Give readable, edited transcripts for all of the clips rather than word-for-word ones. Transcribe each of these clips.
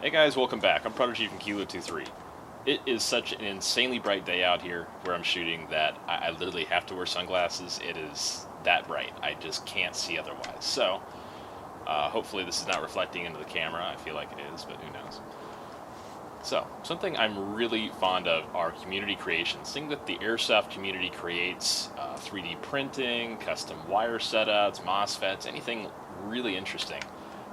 Hey guys, welcome back. I'm Prodigy from Kilo 23. It is such an insanely bright day out here where I'm shooting that I literally have to wear sunglasses. It is that bright. I just can't see otherwise. So, hopefully this is not reflecting into the camera. I feel like it is, but who knows. So, something I'm really fond of are community creations. Things that the Airsoft community creates, 3D printing, custom wire setups, MOSFETs, anything really interesting.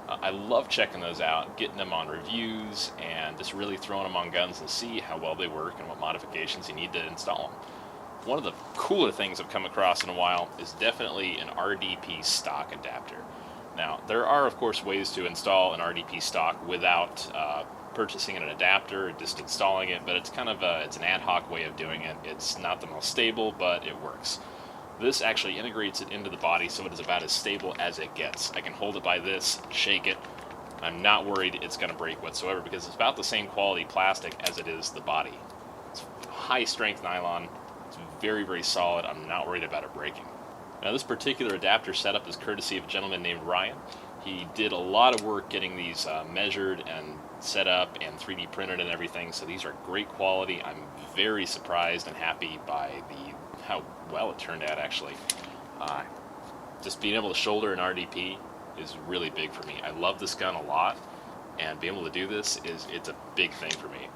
I love checking those out, getting them on reviews, and just really throwing them on guns and see how well they work and what modifications you need to install them. One of the cooler things I've come across in a while is definitely an RDP stock adapter. Now, there are of course ways to install an RDP stock without purchasing an adapter, just installing it, but it's kind of it's an ad hoc way of doing it. It's not the most stable, but it works. This actually integrates it into the body, so it is about as stable as it gets. I can hold it by this, shake it. I'm not worried it's going to break whatsoever because it's about the same quality plastic as it is the body. It's high strength nylon. It's very, very solid. I'm not worried about it breaking. Now, this particular adapter setup is courtesy of a gentleman named Ryan. He did a lot of work getting these measured and set up and 3D printed and everything, so these are great quality. I'm very surprised and happy by how well it turned out, actually. Just being able to shoulder an RDP is really big for me. I love this gun a lot, and being able to do this it's a big thing for me.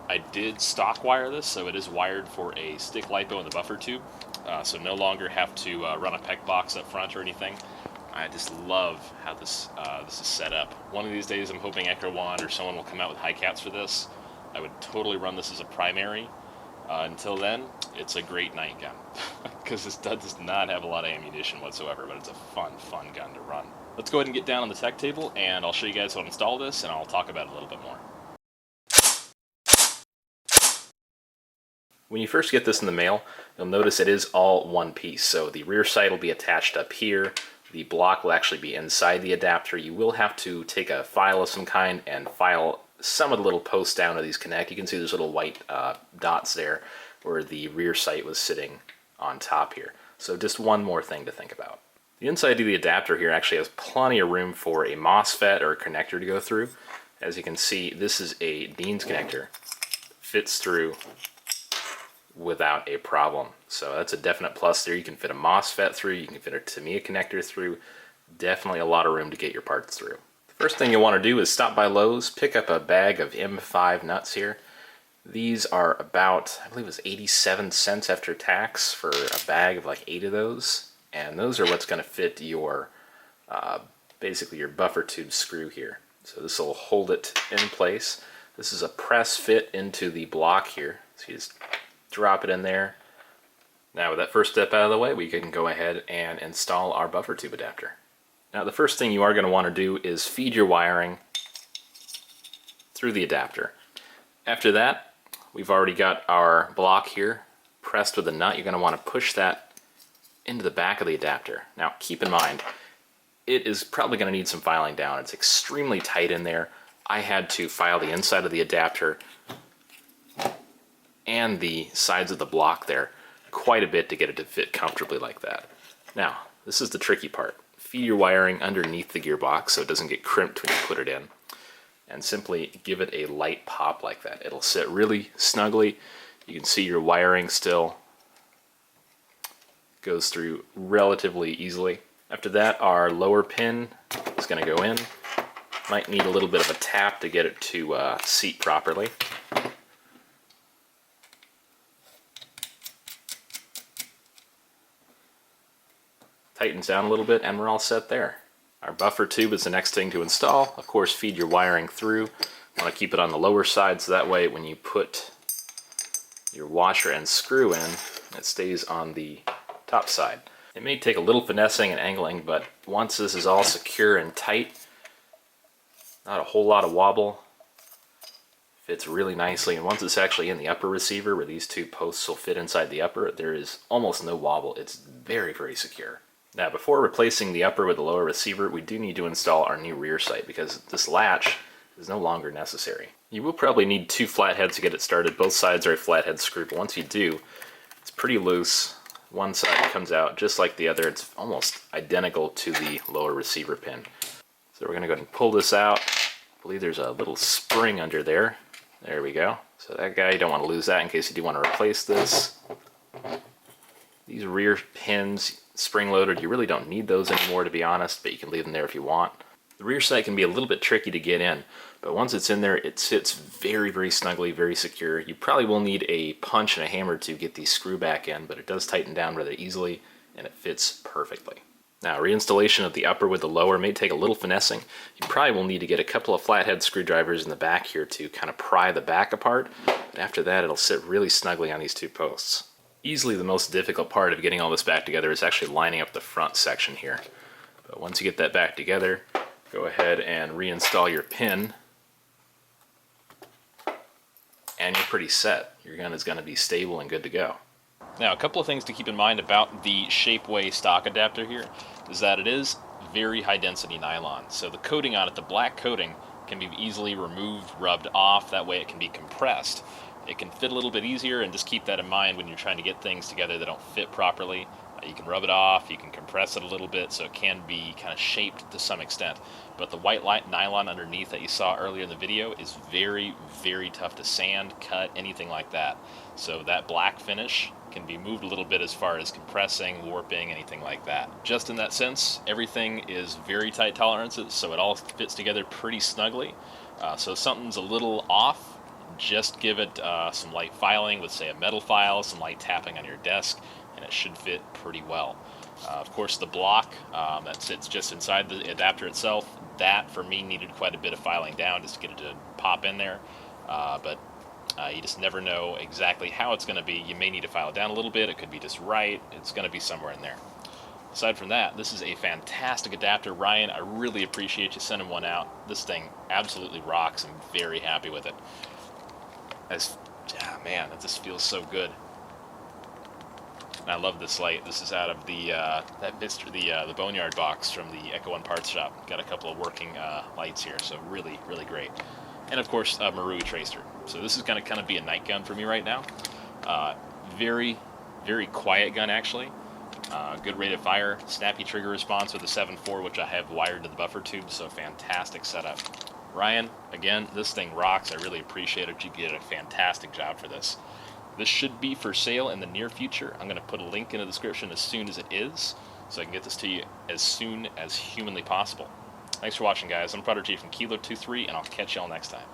I did stock wire this, so it is wired for a stick lipo in the buffer tube, so no longer have to run a PEC box up front or anything. I just love how this is set up. One of these days I'm hoping Eckerwan or someone will come out with high caps for this. I would totally run this as a primary. Until then, it's a great night gun, because this does not have a lot of ammunition whatsoever, but it's a fun gun to run. Let's go ahead and get down on the tech table, and I'll show you guys how to install this, and I'll talk about it a little bit more. When you first get this in the mail, you'll notice it is all one piece. So the rear sight will be attached up here. The block will actually be inside the adapter. You will have to take a file of some kind and file some of the little posts down to these connect. You can see there's little white dots there where the rear sight was sitting on top here. So just one more thing to think about. The inside of the adapter here actually has plenty of room for a MOSFET or a connector to go through. As you can see, this is a Dean's connector. Fits through without a problem. So that's a definite plus there. You can fit a MOSFET through, you can fit a Tamiya connector through. Definitely a lot of room to get your parts through. First thing you want to do is stop by Lowe's, pick up a bag of M5 nuts here. These are about, I believe it was 87 cents after tax for a bag of like 8 of those. And those are what's going to fit your, basically your buffer tube screw here. So this will hold it in place. This is a press fit into the block here. So you just drop it in there. Now with that first step out of the way, we can go ahead and install our buffer tube adapter. Now the first thing you are going to want to do is feed your wiring through the adapter. After that, we've already got our block here pressed with a nut. You're going to want to push that into the back of the adapter. Now keep in mind, it is probably going to need some filing down. It's extremely tight in there. I had to file the inside of the adapter and the sides of the block there quite a bit to get it to fit comfortably like that. Now, this is the tricky part. Feed your wiring underneath the gearbox so it doesn't get crimped when you put it in, and simply give it a light pop like that. It'll sit really snugly. You can see your wiring still goes through relatively easily. After that, our lower pin is going to go in. Might need a little bit of a tap to get it to seat properly. Tightens down a little bit and we're all set there. Our buffer tube is the next thing to install. Of course, feed your wiring through. You want to keep it on the lower side so that way when you put your washer and screw in, it stays on the top side. It may take a little finessing and angling, but once this is all secure and tight, not a whole lot of wobble, fits really nicely. And once it's actually in the upper receiver where these two posts will fit inside the upper, there is almost no wobble. It's very, very secure. Now, before replacing the upper with the lower receiver, we do need to install our new rear sight because this latch is no longer necessary. You will probably need 2 flatheads to get it started. Both sides are a flathead screw, but once you do, it's pretty loose. One side comes out just like the other. It's almost identical to the lower receiver pin. So we're going to go ahead and pull this out, believe there's a little spring under there. There we go. So that guy, you don't want to lose that in case you do want to replace this. These rear pins, spring-loaded, you really don't need those anymore, to be honest, but you can leave them there if you want. The rear sight can be a little bit tricky to get in, but once it's in there, it sits very, very snugly, very secure. You probably will need a punch and a hammer to get the screw back in, but it does tighten down rather easily, and it fits perfectly. Now, reinstallation of the upper with the lower may take a little finessing. You probably will need to get a couple of flathead screwdrivers in the back here to kind of pry the back apart, but after that, it'll sit really snugly on these two posts. Easily the most difficult part of getting all this back together is actually lining up the front section here. But once you get that back together, go ahead and reinstall your pin, and you're pretty set. Your gun is going to be stable and good to go. Now, a couple of things to keep in mind about the Shapeways stock adapter here is that it is very high density nylon. So the coating on it, the black coating, can be easily removed, rubbed off. That way it can be compressed. It can fit a little bit easier, and just keep that in mind when you're trying to get things together that don't fit properly. You can rub it off, you can compress it a little bit, so it can be kind of shaped to some extent. But the white nylon underneath that you saw earlier in the video is very, very tough to sand, cut, anything like that. So that black finish can be moved a little bit as far as compressing, warping, anything like that. Just in that sense, everything is very tight tolerances, so it all fits together pretty snugly. So if something's a little off, just give it some light filing with, say, a metal file, some light tapping on your desk, and it should fit pretty well. Of course, the block that sits just inside the adapter itself, that for me needed quite a bit of filing down just to get it to pop in there. But you just never know exactly how it's going to be. You may need to file it down a little bit. It could be just right. It's going to be somewhere in there. Aside from that, this is a fantastic adapter. Ryan, I really appreciate you sending one out. This thing absolutely rocks. I'm very happy with it. Man, it just feels so good. And I love this light. This is out of the the Boneyard box from the Echo One Parts Shop. Got a couple of working lights here, so really, really great. And of course, a Marui tracer. So this is going to kind of be a night gun for me right now. Very, very quiet gun actually. Good rate of fire, snappy trigger response with the 7.4, which I have wired to the buffer tube. So fantastic setup. Ryan, again, this thing rocks. I really appreciate it. You did a fantastic job for this. This should be for sale in the near future. I'm going to put a link in the description as soon as it is, so I can get this to you as soon as humanly possible. Thanks for watching, guys. I'm Prodigy from Kilo 23, and I'll catch y'all next time.